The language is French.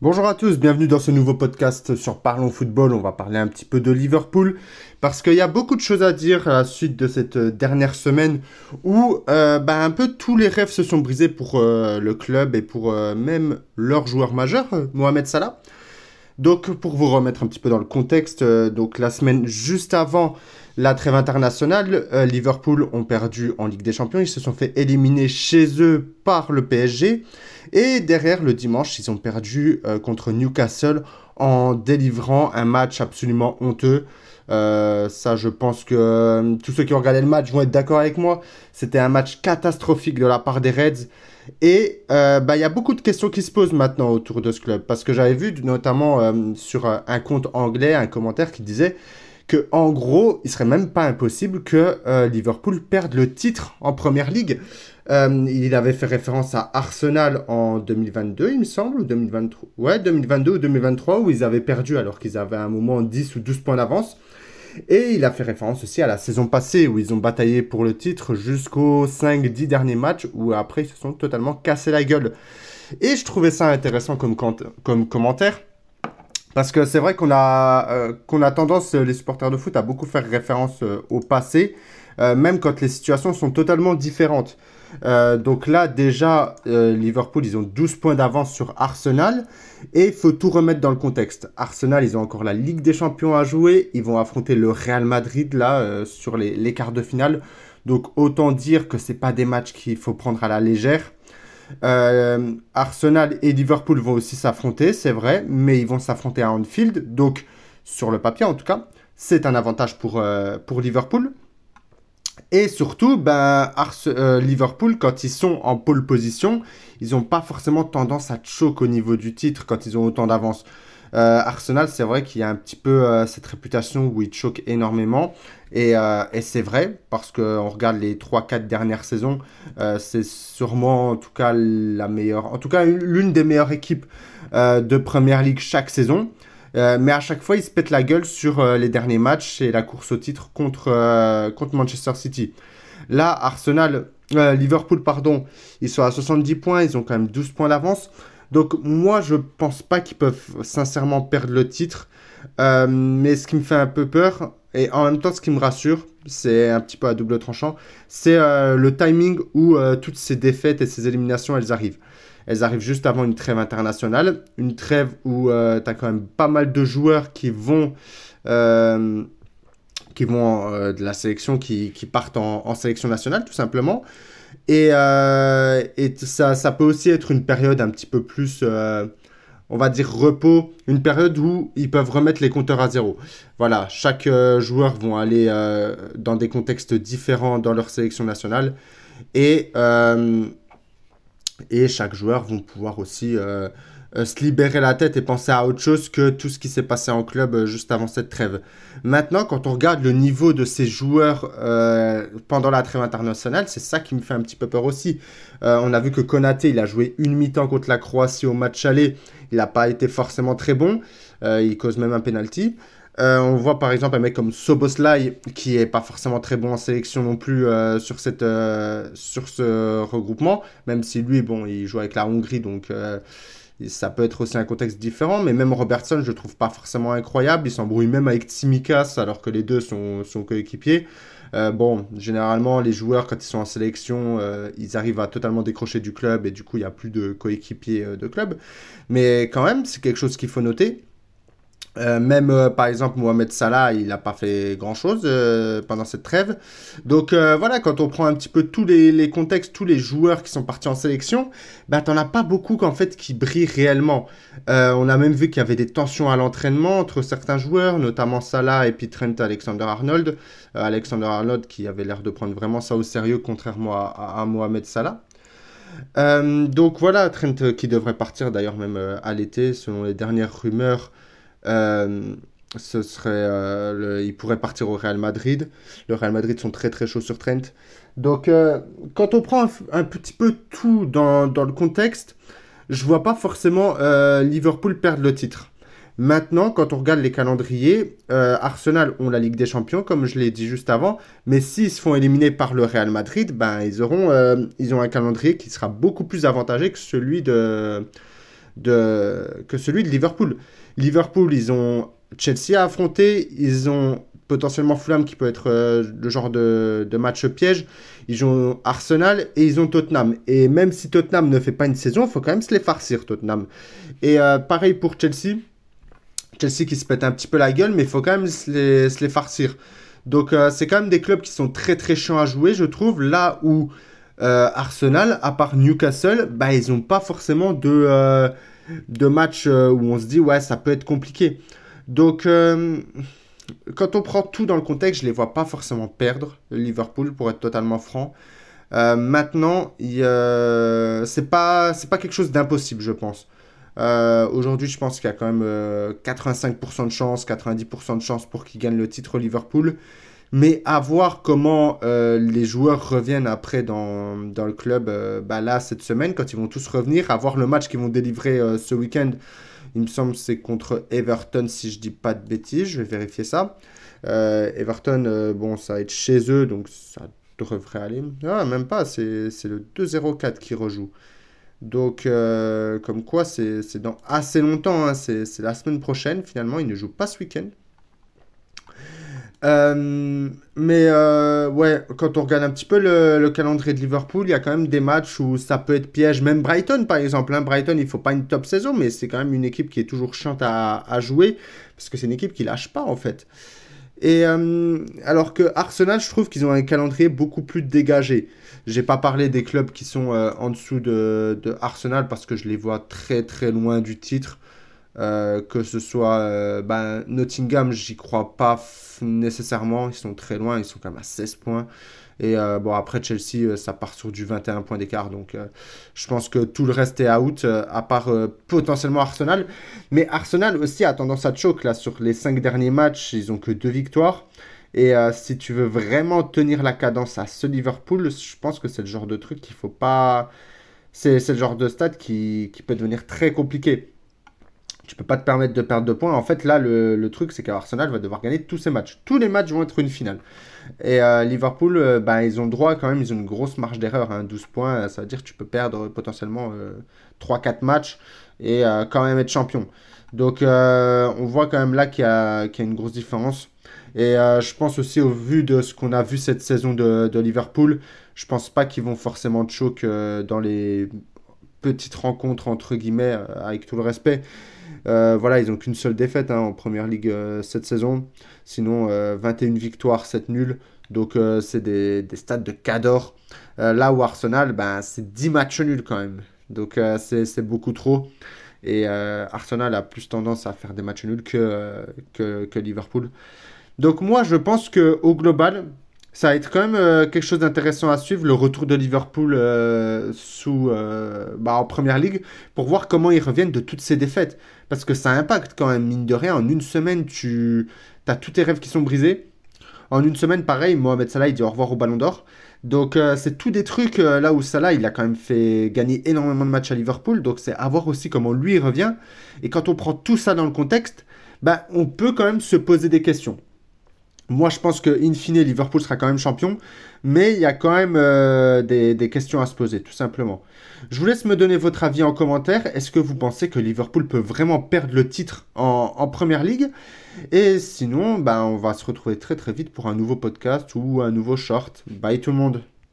Bonjour à tous, bienvenue dans ce nouveau podcast sur Parlons Football. On va parler un petit peu de Liverpool parce qu'il y a beaucoup de choses à dire à la suite de cette dernière semaine où un peu tous les rêves se sont brisés pour le club et pour même leur joueur majeur, Mohamed Salah. Donc pour vous remettre un petit peu dans le contexte, donc la semaine juste avant la trêve internationale, Liverpool ont perdu en Ligue des Champions, ils se sont fait éliminer chez eux par le PSG. Et derrière, le dimanche, ils ont perdu contre Newcastle en délivrant un match absolument honteux. Ça, je pense que tous ceux qui ont regardé le match vont être d'accord avec moi. C'était un match catastrophique de la part des Reds. Et il y a beaucoup de questions qui se posent maintenant autour de ce club. Parce que j'avais vu notamment sur un compte anglais un commentaire qui disait que en gros, il serait même pas impossible que Liverpool perde le titre en Première Ligue. Il avait fait référence à Arsenal en 2022, il me semble, ou 2023. Ouais, 2022 ou 2023, où ils avaient perdu alors qu'ils avaient à un moment 10 ou 12 points d'avance. Et il a fait référence aussi à la saison passée, où ils ont bataillé pour le titre jusqu'aux 5-10 derniers matchs, où après ils se sont totalement cassés la gueule. Et je trouvais ça intéressant comme commentaire. Parce que c'est vrai qu'on a tendance, les supporters de foot, à beaucoup faire référence au passé, même quand les situations sont totalement différentes. Donc là, déjà, Liverpool, ils ont 12 points d'avance sur Arsenal. Et il faut tout remettre dans le contexte. Arsenal, ils ont encore la Ligue des Champions à jouer. Ils vont affronter le Real Madrid, là, sur les quarts de finale. Donc autant dire que ce n'est pas des matchs qu'il faut prendre à la légère. Arsenal et Liverpool vont aussi s'affronter, c'est vrai, mais ils vont s'affronter à Anfield, donc sur le papier en tout cas, c'est un avantage pour Liverpool. Et surtout, Liverpool, quand ils sont en pole position, ils n'ont pas forcément tendance à choquer au niveau du titre quand ils ont autant d'avance. Arsenal, c'est vrai qu'il y a un petit peu cette réputation où ils choquent énormément. Et c'est vrai, parce qu'on regarde les 3-4 dernières saisons, c'est sûrement en tout cas la meilleure, en tout cas l'une des meilleures équipes de Première Ligue chaque saison. Mais à chaque fois, ils se pètent la gueule sur les derniers matchs et la course au titre contre Manchester City. Là, Liverpool, pardon, ils sont à 70 points, ils ont quand même 12 points d'avance. Donc moi, je pense pas qu'ils peuvent sincèrement perdre le titre. Mais ce qui me fait un peu peur, et en même temps ce qui me rassure, c'est un petit peu à double tranchant, c'est le timing où toutes ces défaites et ces éliminations, elles arrivent. Elles arrivent juste avant une trêve internationale, une trêve où tu as quand même pas mal de joueurs qui vont de la sélection, qui partent en sélection nationale, tout simplement. Et ça peut aussi être une période un petit peu plus, on va dire, repos, une période où ils peuvent remettre les compteurs à zéro. Voilà, chaque joueur vont aller dans des contextes différents dans leur sélection nationale. Et chaque joueur vont pouvoir aussi se libérer la tête et penser à autre chose que tout ce qui s'est passé en club juste avant cette trêve. Maintenant, quand on regarde le niveau de ces joueurs pendant la trêve internationale, c'est ça qui me fait un petit peu peur aussi. On a vu que Konaté, il a joué une mi-temps contre la Croatie au match aller. Il n'a pas été forcément très bon. Il cause même un penalty. On voit par exemple un mec comme Szoboszlai qui est pas forcément très bon en sélection non plus sur ce regroupement, même si lui, bon, il joue avec la Hongrie, donc ça peut être aussi un contexte différent. Mais même Robertson, je le trouve pas forcément incroyable. Il s'embrouille même avec Tsimikas alors que les deux sont coéquipiers. Généralement, les joueurs, quand ils sont en sélection, ils arrivent à totalement décrocher du club et du coup, il n'y a plus de coéquipiers de club. Mais quand même, c'est quelque chose qu'il faut noter. Par exemple, Mohamed Salah, il n'a pas fait grand-chose pendant cette trêve. Donc voilà, quand on prend un petit peu tous les contextes, tous les joueurs qui sont partis en sélection, t'en as pas beaucoup qu'en fait qui brillent réellement. On a même vu qu'il y avait des tensions à l'entraînement entre certains joueurs, notamment Salah et puis Trent Alexander-Arnold. Alexander-Arnold qui avait l'air de prendre vraiment ça au sérieux, contrairement à Mohamed Salah. Donc voilà, Trent qui devrait partir d'ailleurs même à l'été, selon les dernières rumeurs. Il pourrait partir au Real Madrid. Le Real Madrid sont très très chauds sur Trent. Donc quand on prend un petit peu tout dans le contexte, je vois pas forcément Liverpool perdre le titre. Maintenant, quand on regarde les calendriers, Arsenal ont la Ligue des Champions, comme je l'ai dit juste avant, mais s'ils se font éliminer par le Real Madrid, ils ont un calendrier qui sera beaucoup plus avantagé que celui que celui de Liverpool. Liverpool, ils ont Chelsea à affronter, ils ont potentiellement Fulham qui peut être le genre de match piège, ils ont Arsenal et ils ont Tottenham. Et même si Tottenham ne fait pas une saison, il faut quand même se les farcir, Tottenham. Et pareil pour Chelsea. Chelsea qui se pète un petit peu la gueule, mais il faut quand même se les farcir. Donc c'est quand même des clubs qui sont très très chiants à jouer, je trouve. Là où Arsenal, à part Newcastle, bah, ils n'ont pas forcément de match où on se dit ouais ça peut être compliqué. Donc quand on prend tout dans le contexte, je les vois pas forcément perdre Liverpool pour être totalement franc. Maintenant, c'est pas quelque chose d'impossible, je pense. Aujourd'hui, je pense qu'il y a quand même 85% de chance, 90% de chance pour qu'ils gagnent le titre Liverpool. Mais à voir comment les joueurs reviennent après dans le club bah là, cette semaine, quand ils vont tous revenir, à voir le match qu'ils vont délivrer ce week-end. Il me semble que c'est contre Everton, si je dis pas de bêtises, je vais vérifier ça. Everton, bon, ça va être chez eux, donc ça devrait aller. Ah, même pas, c'est le 2-0-4 qui rejoue. Donc, comme quoi, c'est dans assez longtemps, hein, c'est la semaine prochaine, finalement, ils ne jouent pas ce week-end. Ouais, quand on regarde un petit peu le calendrier de Liverpool, il y a quand même des matchs où ça peut être piège. Même Brighton, par exemple. Hein. Brighton, il ne faut pas une top saison, mais c'est quand même une équipe qui est toujours chiante à jouer, parce que c'est une équipe qui lâche pas, en fait. Et alors que Arsenal, je trouve qu'ils ont un calendrier beaucoup plus dégagé. J'ai pas parlé des clubs qui sont en dessous de Arsenal, parce que je les vois très très loin du titre. Que ce soit Nottingham, j'y crois pas nécessairement, ils sont très loin, ils sont quand même à 16 points. Et bon, après Chelsea, ça part sur du 21 points d'écart, donc je pense que tout le reste est out, à part potentiellement Arsenal. Mais Arsenal aussi a tendance à choke là sur les 5 derniers matchs, ils ont que 2 victoires. Et si tu veux vraiment tenir la cadence à ce Liverpool, je pense que c'est le genre de truc qu'il faut pas. C'est le genre de stade qui peut devenir très compliqué. Tu peux pas te permettre de perdre 2 points. En fait, là, le truc, c'est qu'Arsenal va devoir gagner tous ses matchs. Tous les matchs vont être une finale. Et Liverpool, ils ont le droit quand même, ils ont une grosse marge d'erreur. Hein, 12 points, ça veut dire que tu peux perdre potentiellement 3-4 matchs et quand même être champion. Donc, on voit quand même là qu'il y a une grosse différence. Et je pense aussi, au vu de ce qu'on a vu cette saison de Liverpool, je pense pas qu'ils vont forcément choke dans les petites rencontres, entre guillemets, avec tout le respect. Voilà, ils n'ont qu'une seule défaite en Première Ligue cette saison. Sinon, 21 victoires, 7 nuls. Donc, c'est des stats de cador. Là où Arsenal, c'est 10 matchs nuls quand même. Donc, c'est beaucoup trop. Et Arsenal a plus tendance à faire des matchs nuls que Liverpool. Donc, moi, je pense qu'au global, ça va être quand même quelque chose d'intéressant à suivre, le retour de Liverpool en Première Ligue, pour voir comment ils reviennent de toutes ces défaites. Parce que ça impacte quand même, mine de rien. En une semaine, tu as tous tes rêves qui sont brisés. En une semaine, pareil, Mohamed Salah, il dit au revoir au Ballon d'Or. Donc, c'est tous des trucs là où Salah, il a quand même fait gagner énormément de matchs à Liverpool. Donc, c'est à voir aussi comment lui, il revient. Et quand on prend tout ça dans le contexte, on peut quand même se poser des questions. Moi, je pense que in fine, Liverpool sera quand même champion, mais il y a quand même des questions à se poser, tout simplement. Je vous laisse me donner votre avis en commentaire. Est-ce que vous pensez que Liverpool peut vraiment perdre le titre en Première Ligue? Et sinon, on va se retrouver très très vite pour un nouveau podcast ou un nouveau short. Bye tout le monde!